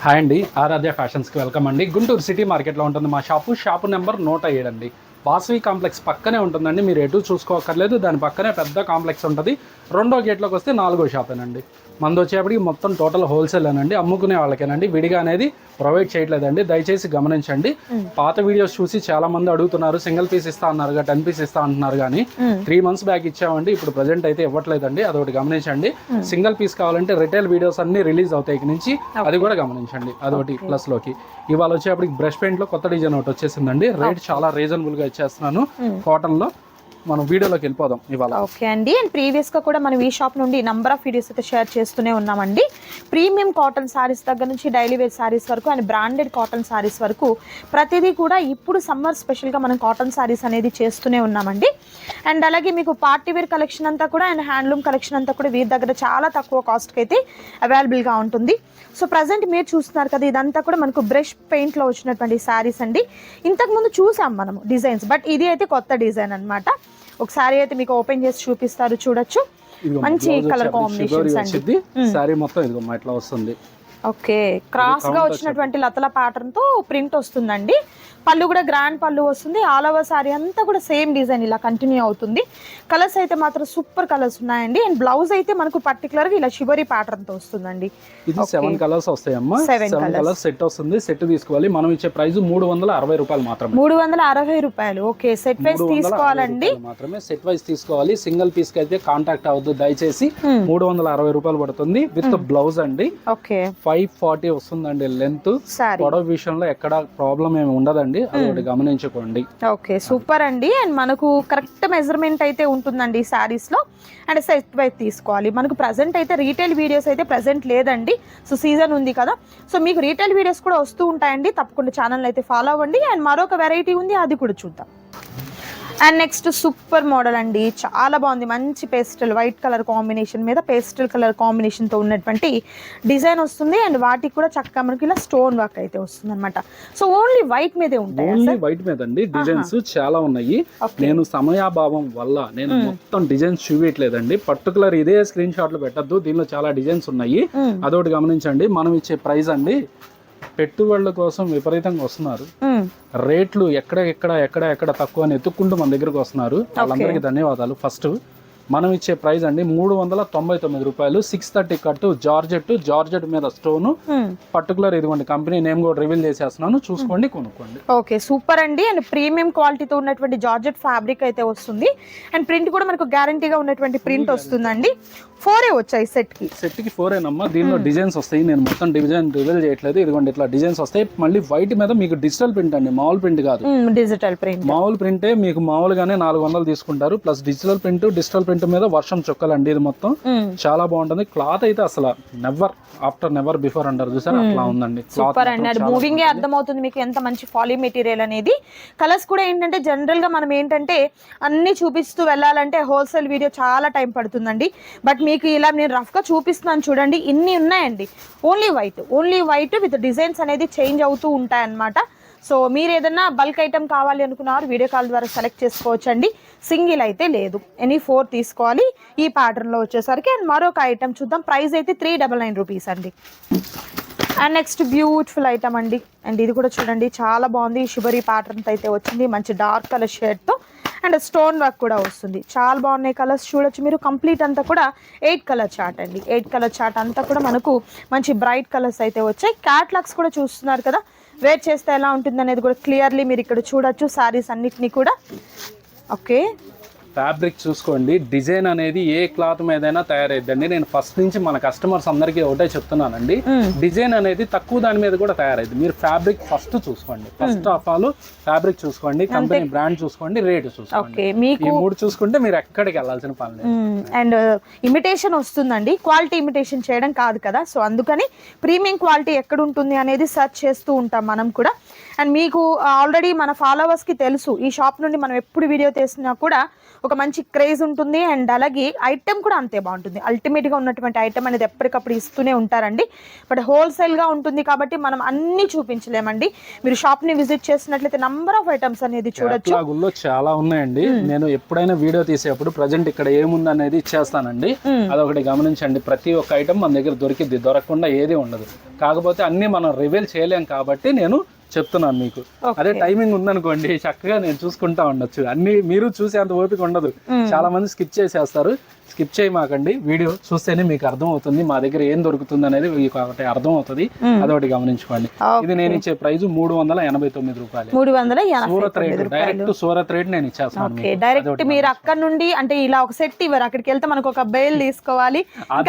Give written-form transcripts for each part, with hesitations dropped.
Hi అండి, ఆరాధ్య ఫ్యాషన్స్కి welcome అండి. Guntur city మార్కెట్లో ఉంటుంది మా షాపు నెంబర్ 107 అండి. వాసవి కాంప్లెక్స్ పక్కనే ఉంటుందండి. మీరు ఎటు చూసుకోక్కర్లేదు, దాని పక్కనే పెద్ద కాంప్లెక్స్ ఉంటుంది. రెండో గేట్లోకి వస్తే 4వ షాపేనండి. మంది వచ్చేప్పటికి మొత్తం టోటల్ హోల్సేల్ అనండి, అమ్ముకునే వాళ్ళకేనండి. విడిగా అనేది ప్రొవైడ్ చేయట్లేదండి, దయచేసి గమనించండి. పాత వీడియోస్ చూసి చాలా మంది అడుగుతున్నారు, సింగిల్ పీస్ ఇస్తా అన్నారు, 10 పీస్ ఇస్తా అంటున్నారు. కానీ 3 months బ్యాక్ ఇచ్చామండి, ఇప్పుడు ప్రజెంట్ అయితే ఇవ్వట్లేదండి. అదొకటి గమనించండి. సింగిల్ పీస్ కావాలంటే రిటైల్ వీడియోస్ అన్ని రిలీజ్ అవుతాయి ఇక నుంచి, అది కూడా గమనించండి. అదొకటి ప్లస్ లోకి ఇవాళ వచ్చేప్పటికి బ్రష్ పెయింట్ లో కొత్త డిజైన్ ఒకటి వచ్చేసిందండి. రేట్ చాలా రీజనబుల్ గా ఇచ్చేస్తున్నాను. కాటన్ లో మనం వీడియోలోకి వెళ్ళిపోదాం ఇవాళ. ఓకే అండి. అండ్ ప్రీవియస్ గా కూడా మనం ఈ షాప్ నుండి నంబర్ ఆఫ్ వీడియోస్ అయితే షేర్ చేస్తూనే ఉన్నామండి. ప్రీమియం కాటన్ సారీస్ దగ్గర నుంచి డైలీ వేర్ సారీస్ వరకు అండ్ బ్రాండెడ్ కాటన్ సారీస్ వరకు ప్రతిదీ కూడా ఇప్పుడు సమ్మర్ స్పెషల్ గా మనం కాటన్ సారీస్ అనేది చేస్తూనే ఉన్నామండి. అండ్ అలాగే మీకు పార్టీ వేర్ కలెక్షన్ అంతా కూడా అండ్ హ్యాండ్లూమ్ కలెక్షన్ అంతా కూడా వీరి దగ్గర చాలా తక్కువ కాస్ట్ కి అయితే అవైలబుల్ గా ఉంటుంది. సో ప్రజెంట్ మీరు చూస్తున్నారు కదా, ఇదంతా కూడా మనకు బ్రష్ పెయింట్ లో వచ్చినటువంటి సారీస్ అండి. ఇంతకు ముందు చూసాం మనము డిజైన్స్, బట్ ఇది అయితే కొత్త డిజైన్ అన్నమాట. ఒకసారి అయితే మీకు ఓపెన్ చేసి చూపిస్తారు, చూడొచ్చు. మంచి కలర్ కాంబినేషన్స్ అండి. సారీ మొత్తం ఇదిగో ఇట్లా వస్తుంది. ఓకే, క్రాస్ గా వచ్చినటువంటి లతల ప్యాటర్న్ తో ప్రింట్ వస్తుందండి. పళ్ళు కూడా గ్రాండ్ పళ్ళు వస్తుంది. ఆల్ ఓవర్ సారీ అంతా కూడా సేమ్ డిజైన్ ఇలా కంటిన్యూ అవుతుంది. కలర్స్ అయితే మాత్రం సూపర్ కలర్స్ ఉన్నాయండి. అండ్ బ్లౌజ్ అయితే మనకు పర్టికులర్ గా ఇలా షివరీ ప్యాటర్న్ తో వస్తుందండి. ఇది 7 కలర్స్ వస్తాయమ్మా. 7 కలర్స్ సెట్ వస్తుంది. సెట్ తీసుకోవాలి. మనం ఇచ్చే ప్రైస్ 360 రూపాయలు మాత్రమే. 360 రూపాయలు. ఓకే, సెట్ వైస్ తీసుకోవాలండి మాత్రమే. సెట్ వైస్ తీసుకోవాలి. సింగిల్ పీస్ కి అయితే కాంటాక్ట్ అవ్వద్దు దయచేసి. 360 రూపాయలు పడుతుంది విత్ బ్లౌజ్ అండి. ఓకే, 540 వస్తుందండి లెంత్. పొడవు విషయంలో ఎక్కడ ప్రాబ్లం ఏమి ఉండదండి, అదొకటి గమనించుకోండి. ఓకే, సూపర్ అండి. అండ్ మనకు కరెక్ట్ మెజర్మెంట్ అయితే ఉంటుందండి సారీస్ లో. అండ్ సెట్ వైజ్ తీసుకోవాలి. మనకు ప్రెసెంట్ అయితే రీటైల్ వీడియోస్ అయితే ప్రెసెంట్ లేదండి. సో సీజన్ ఉంది కదా, సో మీకు రీటైల్ వీడియోస్ కూడా వస్తూ ఉంటాయండి. తప్పకుండా ఛానల్ అయితే ఫాలో అవ్వండి. అండ్ మరొక వెరైటీ ఉంది, అది కూడా చూద్దాం. అండ్ నెక్స్ట్ సూపర్ మోడల్ అండి, చాలా బాగుంది. మంచి పేస్టల్ వైట్ కలర్ కాంబినేషన్ మీద పేస్టల్ కలర్ కాంబినేషన్ తో ఉన్నటువంటి డిజైన్ వస్తుంది. అండ్ వాటికి కూడా చక్కగా మనకి ఇలా స్టోన్ వర్క్ అయితే వస్తుంది అనమాట. సో ఓన్లీ వైట్ మీదే ఉంటాయి. ఓన్లీ వైట్ మీద అండి. డిజైన్స్ చాలా ఉన్నాయి. నేను సమయాభావం వల్ల నేను మొత్తం డిజైన్స్ చూపించలేదండి. పర్టికులర్ ఇదే స్క్రీన్ షాట్లు పెట్టద్దు, దీనిలో చాలా డిజైన్స్ ఉన్నాయి. అదొకటి గమనించండి. మనం ఇచ్చే ప్రైస్ అండి, పెట్టుబడుల కోసం విపరీతంగా వస్తున్నారు. రేట్లు ఎక్కడ తక్కువ అని ఎత్తుక్కుంటూ మన దగ్గరకు వస్తున్నారు. వాళ్ళందరికీ ధన్యవాదాలు. ఫస్ట్ మనం ఇచ్చే ప్రైస్ అండి 399 రూపాయలు. 630 కట్టు జార్జెట్ మీద స్టోన్. పర్టికులర్ ఇదిగోండి కంపెనీ నేమ్ కూడా రివీల్ చేసేస్తున్నాను, చూసుకోండి, కొనుక్కోండి. ఓకే, సూపర్ అండి. అండ్ ప్రీమియం క్వాలిటీతో ఉన్నటువంటి జార్జెట్ ఫ్యాబ్రిక్ అయితే వస్తుంది. అండ్ ప్రింట్ కూడా మనకు గ్యారంటీగా ఉన్నటువంటి ప్రింట్ వస్తుందండి. 4 వచ్చాయి సెట్ కి 4 ఏనమ్మా. దీనిలో డిజైన్స్ వస్తాయి. నేను మొత్తం డిజైన్ రివీల్ చేయట్లేదు. ఇదిగోండి ఇట్లా డిజైన్స్ వస్తాయి. మళ్ళీ వైట్ మీద మీకు డిజిటల్ ప్రింట్ అండి, మామూలు ప్రింట్ కాదు. డిజిటల్ ప్రింట్, మామూలు ప్రింటే మీకు మామూలుగానే 400 తీసుకుంటారు. ప్లస్ డిజిటల్ ప్రింట్ మీద వర్షం చుక్కలండి. ఇది మొత్తం చాలా బాగుంటుంది. క్లాత్ అయితే అసలు నెవర్ బిఫోర్ అంటారు చూసారు, అట్లా ఉందండి. సూపర్ అండి. అది మూవింగ్ అర్థమవుతుంది మీకు ఎంత మంచి ఫాలీ మెటీరియల్ అనేది. కలర్స్ కూడా ఏంటంటే జనరల్ గా మనం ఏంటంటే అన్ని చూపిస్తూ వెళ్ళాలంటే హోల్సేల్ వీడియో చాలా టైం పడుతుందండి. బట్ మీకు ఇలా నేను రఫ్ గా చూపిస్తున్నాను చూడండి, ఇన్ని ఉన్నాయండి. ఓన్లీ వైట్ విత్ డిజైన్స్ అనేది చేంజ్ అవుతూ ఉంటాయి అన్నమాట. సో మీరు ఏదన్నా బల్క్ ఐటమ్ కావాలి అనుకున్నారు వీడియో కాల్ ద్వారా సెలెక్ట్ చేసుకోవచ్చు అండి. సింగిల్ అయితే లేదు, ఎనీ 4 తీసుకోవాలి ఈ ప్యాటర్న్ లో వచ్చేసరికి. అండ్ మరొక ఐటమ్ చూద్దాం. ప్రైస్ అయితే 399 రూపీస్ అండి. అండ్ నెక్స్ట్ బ్యూటిఫుల్ ఐటమ్ అండి. అండ్ ఇది కూడా చూడండి చాలా బాగుంది. షిబరీ ప్యాటర్న్ అయితే వచ్చింది, మంచి డార్క్ కలర్ షేడ్ తో. అండ్ స్టోన్ వర్క్ కూడా వస్తుంది. చాలా బాగున్నాయి కలర్స్, చూడొచ్చు మీరు. కంప్లీట్ అంతా కూడా 8 కలర్ చార్ట్ అండి. 8 కలర్ చార్ట్ అంతా కూడా మనకు మంచి బ్రైట్ కలర్స్ అయితే వచ్చాయి. క్యాట్లాగ్స్ కూడా చూస్తున్నారు కదా, వేర్ చేస్తే ఎలా ఉంటుంది అనేది కూడా క్లియర్లీ మీరు ఇక్కడ చూడొచ్చు సారీస్ అన్నిటినీ కూడా. ఓకే, ఫ్యాబ్రిక్ చూసుకోండి. డిజైన్ అనేది ఏ క్లాత్ మీదైనా తయారైద్దండి. నేను ఫస్ట్ నుంచి మన కస్టమర్స్ అందరికీ ఒకటే చెప్తున్నానండి, డిజైన్ అనేది తక్కువ దాని మీద కూడా తయారైంది. మీరు ఫ్యాబ్రిక్ ఫస్ట్ చూసుకోండి. ఫస్ట్ ఆఫ్ ఆల్ ఫ్యాబ్రిక్ చూసుకోండి, కంపెనీ బ్రాండ్ చూసుకోండి, రేట్ చూసుకోండి. ఈ 3 చూసుకుంటే మీరు ఎక్కడికి వెళ్ళాల్సిన పని లేదు. అండ్ ఇమిటేషన్ వస్తుందండి, క్వాలిటీ ఇమిటేషన్ చేయడం కాదు కదా. సో అందుకని ప్రీమియం క్వాలిటీ ఎక్కడ ఉంటుంది అనేది సెర్చ్ చేస్తూ ఉంటాం మనం కూడా. అండ్ మీకు ఆల్రెడీ మన ఫాలోవర్స్ కి తెలుసు ఈ షాప్ నుండి మనం ఎప్పుడు వీడియో తీసినా కూడా ఒక మంచి క్రేజ్ ఉంటుంది. అండ్ అలాగే ఐటమ్ కూడా అంతే బాగుంటుంది. అల్టిమేట్ గా ఉన్నటువంటి ఐటమ్ అనేది ఎప్పటికప్పుడు ఇస్తూనే ఉంటారండి. బట్ హోల్సేల్ గా ఉంటుంది కాబట్టి మనం అన్ని చూపించలేమండి. మీరు షాప్ ని విజిట్ చేసినట్లయితే నంబర్ ఆఫ్ ఐటమ్స్ అనేది చూడొచ్చు. గుల్లో చాలా ఉన్నాయండి. నేను ఎప్పుడైనా వీడియో తీసేటప్పుడు ప్రజెంట్ ఇక్కడ ఏముంది అనేది ఇచ్చేస్తానండి. అదొకటి గమనించండి. ప్రతి ఒక్క ఐటమ్ మన దగ్గర దొరికిద్ది, దొరకకుండా ఏది ఉండదు. కాకపోతే అన్ని మనం రివీల్ చేయలేం కాబట్టి నేను చెప్తున్నాను మీకు. అదే టైమింగ్ ఉందనుకోండి చక్కగా నేను చూసుకుంటా ఉండొచ్చు. అన్ని మీరు చూసేంత ఓపిక ఉండదు. చాలా మంది స్కిప్ చేసేస్తారు. స్కిప్ చేయమాకండి. వీడియో చూస్తేనే మీకు అర్థం అవుతుంది మా దగ్గర ఏం దొరుకుతుంది అనేది మీకు ఒకటి అర్థం అవుతుంది. అదొకటి గమనించుకోండి. ఇది నేను ఇచ్చే ప్రైస్ 389 రూపాయలు. 389 Surat rate, direct Surat rate నేను ఇచ్చేస్తాను. డైరెక్ట్ మీరు అక్కడ నుండి అంటే ఇలా ఒక సెట్ ఇవ్వరు. అక్కడికి వెళ్తే మనకు ఒక బేల్ తీసుకోవాలి. ఆ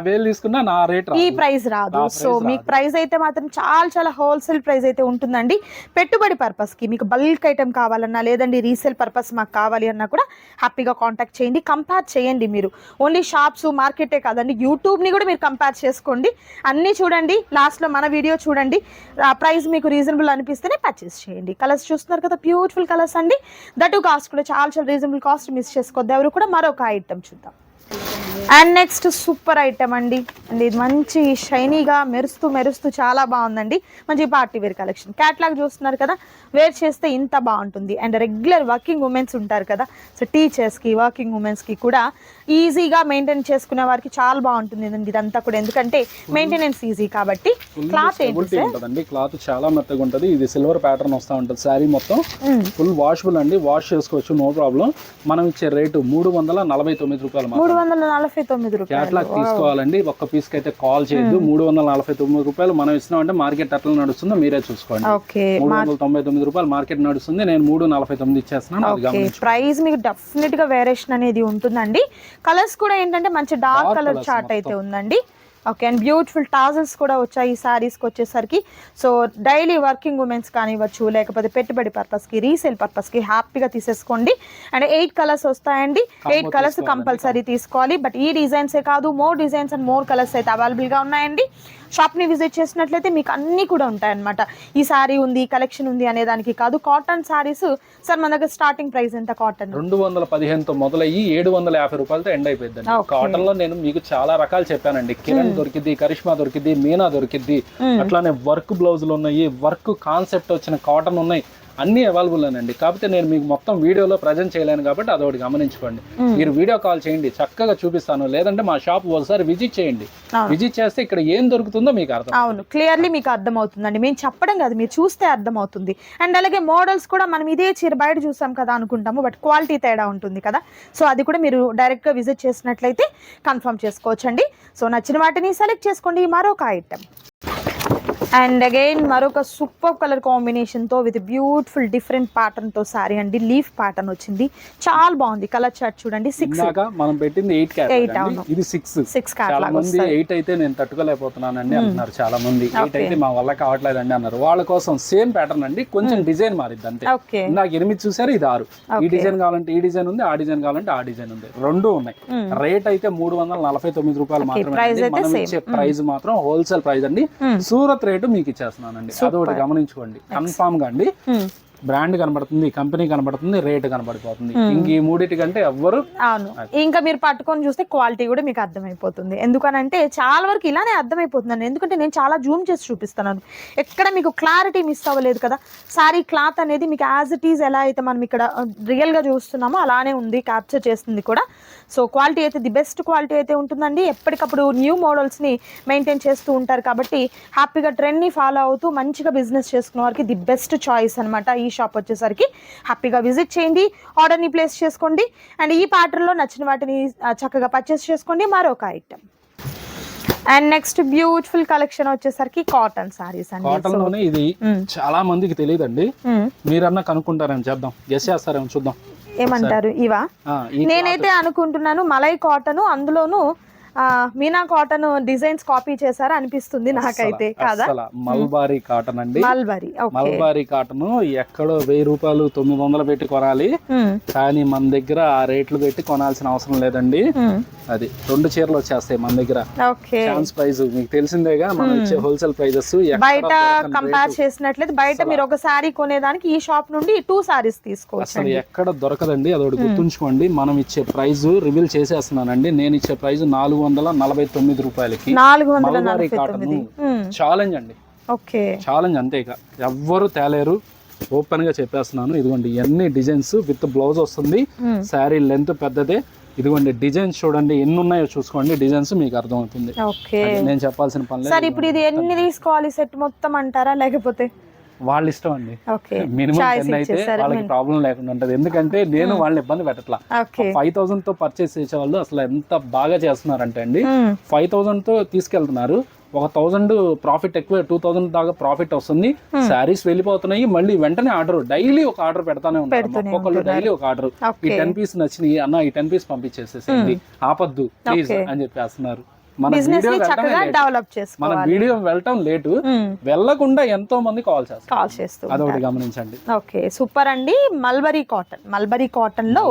బేల్ తీసుకున్నా నా రేట్ ఈ ప్రైస్ రాదు. సో మీకు ప్రైస్ అయితే మాత్రం చాలా చాలా హోల్సేల్ ప్రైస్ అయితే ఉంటుందండి. పెట్టుబడి పర్పస్ కి మీకు బల్క్ ఐటమ్ కావాలన్నా లేదండి రీసేల్ పర్పస్ మాకు కావాలి అన్నా కూడా హ్యాపీగా కాంటాక్ట్ చేయండి. కంపేర్ చేయండి. మీరు ఓన్లీ షాప్స్ మార్కెటే కాదండి, యూట్యూబ్ ని కూడా మీరు కంపేర్ చేసుకోండి. అన్ని చూడండి, లాస్ట్ లో మన వీడియో చూడండి. ఆ ప్రైస్ మీకు రీజనబుల్ అనిపిస్తేనే పర్చేస్ చేయండి. కలర్స్ చూస్తున్నారు కదా, బ్యూటిఫుల్ కలర్స్ అండి. దట్ కాస్ట్ కూడా చాలా చాలా రీజనబుల్ కాస్ట్. మిస్ చేసుకోవద్దు ఎవరు కూడా. మరొక ఐటమ్ చూద్దాం. అండ్ నెక్స్ట్ సూపర్ ఐటమ్ అండి. అండ్ ఇది మంచి షైనీగా మెరుస్తూ చాలా బాగుందండి. మంచి పార్టీ వేర్ కలెక్షన్. క్యాట్లాగ్ చూస్తున్నారు కదా, వేర్ చేస్తే ఇంత బాగుంటుంది. అండ్ రెగ్యులర్ వర్కింగ్ ఉమెన్స్ ఉంటారు కదా, సో టీచర్స్కి వర్కింగ్ ఉమెన్స్కి కూడా ఈజీగా మెయింటైన్ చేసుకునే వారికి చాలా బాగుంటుంది ఇదంతా కూడా. ఎందుకంటే మెయింటెనెన్స్ ఈజీ కాబట్టి. క్లాత్ ఏంటి? క్లాత్ చాలా మెత్తగా ఉంటుంది. ఇది సిల్వర్ ప్యాటర్న్ వస్తూ ఉంటుంది. శారీ మొత్తం ఫుల్ వాషబుల్ అండి. వాష్ చేసుకోవచ్చు, నో ప్రాబ్లం. మనం ఇచ్చే రేటు 349 రూపాయలు. 349 రూపాయలు. క్యాట్లాగ్ తీసుకోవాలండి. ఒక్క పీస్ కి అయితే కాల్ చేయొద్దు. 349 రూపాయలు మనం ఇస్తున్నాం అంటే మార్కెట్ అట్లా నడుస్తుందో మీరే చూసుకోండి. 399 రూపాయలు మార్కెట్ నడుస్తుంది. నేను 349 ఇచ్చేస్తున్నాను. ప్రైస్ మీకు డెఫినెట్ గా వేరియేషన్ అనేది ఉంటుందండి. కలర్స్ కూడా ఏంటంటే మంచి డార్క్ కలర్ చార్ట్ అయితే ఉందండి. ఓకే. అండ్ బ్యూటిఫుల్ టాజల్స్ కూడా వచ్చాయి ఈ శారీస్కి వచ్చేసరికి. సో డైలీ వర్కింగ్ ఉమెన్స్ కానివ్వచ్చు, లేకపోతే పెట్టుబడి పర్పస్కి, రీసేల్ పర్పస్కి హ్యాపీగా తీసేసుకోండి. అండ్ 8 కలర్స్ వస్తాయండి. 8 కలర్స్ కంపల్సరీ తీసుకోవాలి. బట్ ఈ డిజైన్సే కాదు, more designs and more colours అయితే అవైలబుల్గా ఉన్నాయండి. షాప్ని విజిట్ చేసినట్లయితే మీకు అన్నీ కూడా ఉంటాయన్నమాట. ఈ శారీ ఉంది, కలెక్షన్ ఉంది అనే దానికి కాదు. కాటన్ శారీస్ సార్ మన దగ్గర స్టార్టింగ్ ప్రైస్ ఎంత? కాటన్ 215తో మొదలయ్యి 750 రూపాయలతో ఎండ్ అయిపోయింది. కాటన్ లో నేను మీకు చాలా రకాలు చెప్పానండి. కిరణ్ దొరికిద్ది, కరిష్మా దొరికిద్ది, మీనా దొరికిద్ది. అట్లానే వర్క్ బ్లౌజులు ఉన్నాయి, వర్క్ కాన్సెప్ట్ వచ్చిన కాటన్ ఉన్నాయి. అన్ని అవైలబుల్ అండి. కాకపోతే నేను మీకు మొత్తం వీడియోలో ప్రజెంట్ చేయలేను కాబట్టి అదొకటి గమనించుకోండి. మీరు వీడియో కాల్ చేయండి, చక్కగా చూపిస్తాను. లేదంటే మా షాప్ ఒకసారి విజిట్ చేయండి. విజిట్ చేస్తే ఇక్కడ ఏం దొరుకుతుందో మీకు అర్థం. అవును, క్లియర్లీ మీకు అర్థం అవుతుందండి. మేము చెప్పడం కాదు, మీరు చూస్తే అర్థం అవుతుంది. అండ్ అలాగే మోడల్స్ కూడా మనం ఇదే చీర బయట చూసాం కదా అనుకుంటాము, బట్ క్వాలిటీ తేడా ఉంటుంది కదా. సో అది కూడా మీరు డైరెక్ట్ గా విజిట్ చేసినట్లయితే కన్ఫర్మ్ చేసుకోవచ్చండి. సో నచ్చిన వాటిని సెలెక్ట్ చేసుకోండి. మరొక ఐటమ్. అండ్ అగైన్ మరొక సూపర్ కలర్ కాంబినేషన్ తో విత్ బ్యూటిఫుల్ డిఫరెంట్ ప్యాటర్న్ తో సారీ అండి. లీఫ్ ప్యాటర్న్ వచ్చింది, చాలా బాగుంది. కలర్ చార్ట్ చూడండి. 6 మనం పెట్టింది 8 ఇది 6 చాలా మంది 8 అయితే నేను తట్టుకోలేకపోతున్నానండి అంటున్నారు. చాలా మంది 8 అయితే మా వల్ల కావట్లేదండి అన్నారు. వాళ్ళ కోసం సేమ్ ప్యాటర్న్ అండి, కొంచెం డిజైన్ మారిద్ది అంతే. నాకు 8 చూసారు, ఇది 6. ఈ డిజైన్ కావాలంటే ఈ డిజైన్ ఉంది, ఆ డిజైన్ కావాలంటే ఆ డిజైన్ ఉంది. రెండు ఉన్నాయి. రేట్ అయితే 349 రూపాయలు మాత్రమే. మనం ఇచ్చే ప్రైస్ మాత్రం హోల్సేల్ ప్రైస్ అండి. సూరత్ రేటు మీకు ఇచ్చేస్తున్నానండి. అదొకటి గమనించుకోండి. కన్ఫామ్ గా అండి. బ్రాండ్ కనబడుతుంది, కంపెనీ కనబడుతుంది, రేట్ కనబడిపోతుంది. ఇంక ఈ మూడింటి కంటే ఎవ్వరు. అవును, ఇంకా మీరు పట్టుకొని చూస్తే క్వాలిటీ కూడా మీకు అర్థమైపోతుంది. ఎందుకనంటే చాలా వరకు ఇలానే అర్థమైపోతుందండి. ఎందుకంటే నేను చాలా జూమ్ చేసి చూపిస్తున్నాను, ఎక్కడ మీకు క్లారిటీ మిస్ అవ్వలేదు కదా. సారీ క్లాత్ అనేది మీకు యాజ్ ఇట్ ఈజ్ ఎలా అయితే మనం ఇక్కడ రియల్ గా చూస్తున్నామో అలానే ఉంది, క్యాప్చర్ చేస్తుంది కూడా. సో క్వాలిటీ అయితే ది బెస్ట్ క్వాలిటీ అయితే ఉంటుందండి. ఎప్పటికప్పుడు న్యూ మోడల్స్ ని మెయింటైన్ చేస్తూ ఉంటారు కాబట్టి హ్యాపీగా ట్రెండ్ ని ఫాలో అవుతూ మంచిగా బిజినెస్ చేసుకునే వారికి ది బెస్ట్ చాయిస్ అనమాట. ఈ షాప్ వచ్చేసరికి హ్యాపీగా విజిట్ చేయండి, ఆర్డర్ని ప్లేస్ చేసుకోండి. అండ్ ఈ ప్యాటర్న్లో నచ్చిన వాటిని చక్కగా పర్చేస్ చేసుకోండి. మరొక item. And next beautiful collection వచ్చేసరికి కాటన్ సారీస్ అండి. కాటన్ లోనే ఇది చాలా మందికి తెలియదండి. మీరన్నా కనుక్కుంటారేమో, చేద్దాం, గెస్ చేస్తారేమో, చూద్దాం. ఏమంటారు? ఇవా? నేనైతే అనుకుంటున్నాను మలై కాటన్, అందులోను మీనా కాటన్ డిజైన్స్ కాపీ చేశారా అనిపిస్తుంది నాకైతే, కాదా? మల్బారీ కాటన్ అండి. మల్బరీ, మల్బారీ కాటన్ ఎక్కడో 1000 రూపాయలు 900 పెట్టి కొనాలి, కానీ మన దగ్గర ఆ రేట్లు పెట్టి కొనాల్సిన అవసరం లేదండి. అది 2 చీరలు వచ్చేస్తాయి మన దగ్గర. ఛాన్స్ ప్రైస్ మీకు తెలిసిందేగా, మనం ఇచ్చే హోల్సేల్ ప్రైజెస్. బయట కంపేర్ చేసినట్లయితే బయట మీరు ఒక సారీ కొనేదానికి ఈ షాప్ నుండి 2 సారీస్ తీసుకోవచ్చు. అసలు ఎక్కడ దొరకదండి, అదొకటి గుర్తుంచుకోండి. మనం ఇచ్చే ప్రైస్ రివీల్ చేసేస్తున్నానండి. నేను ఇచ్చే ప్రైస్ 449 రూపాయలకి మల్బారీ కాటన్ ఛాలెంజ్ అండి. ఛాలెంజ్ అంతే, ఇక ఎవ్వరు తేలేరు. ఓపెన్ గా చెప్పేస్తున్నాను. ఇదిగోండి ఎన్ని డిజైన్స్ విత్ బ్లౌజ్ వస్తుంది. శారీ లెంత్ పెద్దదే. ఇదిగోండి డిజైన్స్ చూడండి ఎన్ని ఉన్నాయో చూసుకోండి, డిజైన్స్ మీకు అర్థమవుతుంది. నేను చెప్పాల్సిన పని లేదు. ఇప్పుడు ఇది ఎన్ని తీసుకోవాలి సెట్ మొత్తం అంటారా, లేకపోతే వాళ్ళ ఇష్టం అండి. మినిమం 10 అయితే వాళ్ళకి ప్రాబ్లం లేకుండా ఉంటది. ఎందుకంటే నేను వాళ్ళని ఇబ్బంది పెట్టట్లా. 5000 తో పర్చేస్ చేసే వాళ్ళు అసలు ఎంత బాగా చేస్తున్నారంటే అండి, 5000 తో తీసుకెళ్తున్నారు. 1000 ప్రాఫిట్ ఎక్కువ, 2000 దాకా ప్రాఫిట్ వస్తుంది. శారీస్ వెళ్ళిపోతున్నాయి. మళ్ళీ వెంటనే ఆర్డర్, డైలీ ఒక ఆర్డర్ పెడతానే ఉంటారు. ఒక్కొక్కళ్ళు డైలీ ఒక ఆర్డర్. ఈ 10 పీస్ నచ్చినాయి అన్న, ఈ 10 పీస్ పంపించేసేసేయండి, ఆపద్దు ప్లీజ్ అని చెప్పేస్తున్నారు. మన వీడియో వెళ్ళటం లేటు, వెళ్ళకుండా ఎంతో మంది కాల్ చేస్తారు. అదొకటి గమనించండి. ఓకే, సూపర్ అండి. మల్బరీ కాటన్ లో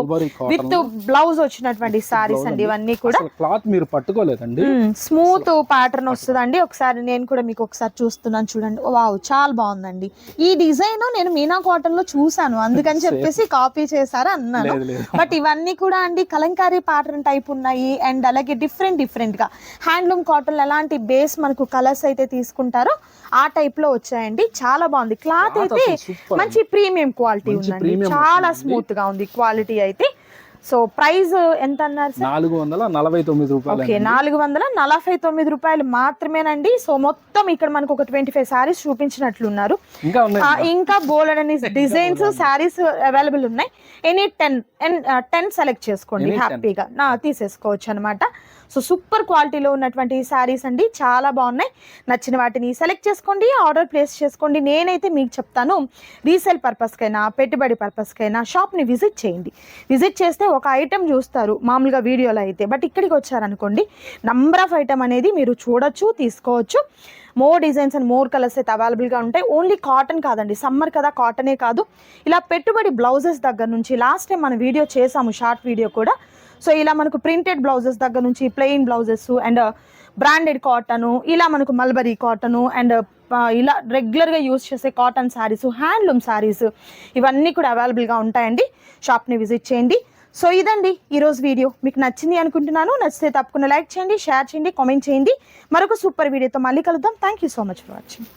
విత్ బ్లౌజ్ వచ్చినటువంటి సారీస్ అండి. ఇవన్నీ కూడా క్లాత్ మీరు పట్టుకోలేదండి, స్మూత్ ప్యాటర్న్ వస్తుందండి. ఒకసారి నేను కూడా మీకు ఒకసారి చూస్తున్నాను, చూడండి. వావ్, చాలా బాగుందండి. ఈ డిజైన్ నేను మీనా కాటన్ లో చూసాను, అందుకని చెప్పేసి కాపీ చేశారా అన్నాను. బట్ ఇవన్నీ కూడా అండి కలంకారీ ప్యాటర్న్ టైప్ ఉన్నాయి. అండ్ అలాగే డిఫరెంట్ గా హ్యాండ్లూమ్ కాటన్ ఎలాంటి బేస్ మనకు కలర్స్ అయితే తీసుకుంటారో ఆ టైప్ లో వచ్చాయండి. చాలా బాగుంది. క్లాత్ అయితే మంచి ప్రీమియం క్వాలిటీ ఉందండి, చాలా స్మూత్ గా ఉంది క్వాలిటీ అయితే. సో ప్రైస్ ఎంత అన్నారు సార్? 449 రూపాయలు. ఓకే, 449 రూపాయలు మాత్రమేనండి. సో మొత్తం ఇక్కడ మనకు ఒక 25 సారీస్ చూపించినట్లున్నారు. ఇంకా బోల్డ్ అని డిజైన్స్ సారీస్ అవైలబుల్ ఉన్నాయి. ఎనీ 10 సెలెక్ట్ చేసుకోండి, హ్యాపీగా తీసేసుకోవచ్చు అనమాట. సో సూపర్ క్వాలిటీలో ఉన్నటువంటి సారీస్ అండి, చాలా బాగున్నాయి. నచ్చిన వాటిని సెలెక్ట్ చేసుకోండి, ఆర్డర్ ప్లేస్ చేసుకోండి. నేనైతే మీకు చెప్తాను, రీసేల్ పర్పస్కైనా పెట్టుబడి పర్పస్కైనా షాప్ని విజిట్ చేయండి. విజిట్ చేస్తే ఒక ఐటెం చూస్తారు మామూలుగా వీడియోలో అయితే, బట్ ఇక్కడికి వచ్చారనుకోండి నంబర్ ఆఫ్ ఐటమ్ అనేది మీరు చూడొచ్చు, తీసుకోవచ్చు. More designs and more colours అయితే అవైలబుల్గా ఉంటాయి. ఓన్లీ కాటన్ కాదండి, సమ్మర్ కదా, కాటనే కాదు, ఇలా పెట్టుబడి బ్లౌజెస్ దగ్గర నుంచి లాస్ట్ టైం మనం వీడియో చేసాము, షార్ట్ వీడియో కూడా. సో ఇలా మనకు ప్రింటెడ్ బ్లౌజెస్ దగ్గర నుంచి plain blouses and branded cotton, ఇలా మనకు మల్బరీ కాటను అండ్ ఇలా రెగ్యులర్గా యూజ్ చేసే కాటన్ శారీస్, హ్యాండ్లూమ్ శారీస్, ఇవన్నీ కూడా అవైలబుల్గా ఉంటాయండి. షాప్ని విజిట్ చేయండి. సో ఇదండి ఈరోజు వీడియో. మీకు నచ్చింది అనుకుంటున్నాను. నచ్చితే తప్పకుండా లైక్ చేయండి, షేర్ చేయండి, కామెంట్ చేయండి. మరొక సూపర్ వీడియోతో మళ్ళీ కలుద్దాం. Thank you so much for watching.